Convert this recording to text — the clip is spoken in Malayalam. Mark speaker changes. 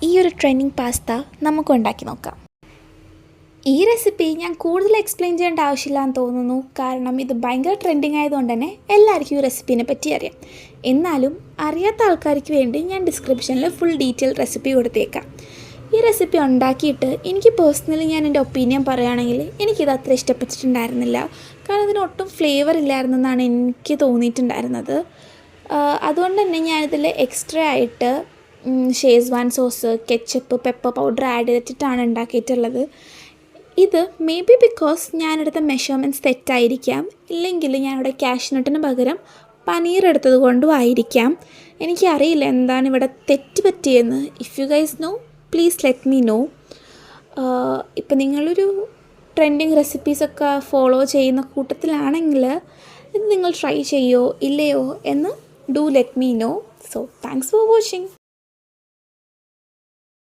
Speaker 1: ഈ ഒരു ട്രെൻഡിങ് പാസ്ത നമുക്ക് ഉണ്ടാക്കി നോക്കാം. ഈ റെസിപ്പി ഞാൻ കൂടുതൽ എക്സ്പ്ലെയിൻ ചെയ്യേണ്ട ആവശ്യമില്ലാന്ന് തോന്നുന്നു. കാരണം ഇത് ഭയങ്കര ട്രെൻഡിങ് ആയതുകൊണ്ട് തന്നെ എല്ലാവർക്കും ഈ റെസിപ്പീനെ പറ്റി അറിയാം. എന്നാലും അറിയാത്ത ആൾക്കാർക്ക് വേണ്ടി ഞാൻ ഡിസ്ക്രിപ്ഷനിൽ ഫുൾ ഡീറ്റെയിൽ റെസിപ്പി കൊടുത്തേക്കാം. ഈ റെസിപ്പി ഉണ്ടാക്കിയിട്ട് എനിക്ക് പേഴ്സണലി ഞാൻ എൻ്റെ ഒപ്പീനിയൻ പറയുകയാണെങ്കിൽ എനിക്കിത് അത്ര ഇഷ്ടപ്പെട്ടിട്ടുണ്ടായിരുന്നില്ല. കാരണം ഇതിന് ഒട്ടും ഫ്ലേവർ ഇല്ലായിരുന്നെന്നാണ് എനിക്ക് തോന്നിയിട്ടുണ്ടായിരുന്നത്. അതുകൊണ്ട് തന്നെ ഞാനിതിൽ എക്സ്ട്രാ ആയിട്ട് Schezwan sauce, ketchup, pepper powder add ചെയ്തിട്ടാണ് ഉണ്ടാക്കിയിട്ടുള്ളത്. ഇത് മേ ബി ബിക്കോസ് ഞാനെടുത്ത മെഷർമെൻറ്റ്സ് തെറ്റായിരിക്കാം, ഇല്ലെങ്കിൽ ഞാനിവിടെ കാഷ്നട്ടിന് പകരം പനീർ എടുത്തത് കൊണ്ടും ആയിരിക്കാം. എനിക്കറിയില്ല എന്താണ് ഇവിടെ തെറ്റ് പറ്റിയെന്ന്. If you guys know please let me know. ഇപ്പം നിങ്ങളൊരു ട്രെൻഡിങ് റെസിപ്പീസൊക്കെ ഫോളോ ചെയ്യുന്ന കൂട്ടത്തിലാണെങ്കിൽ ഇത് നിങ്ങൾ ട്രൈ ചെയ്യുമോ ഇല്ലയോ എന്ന് do let me know. So thanks for watching.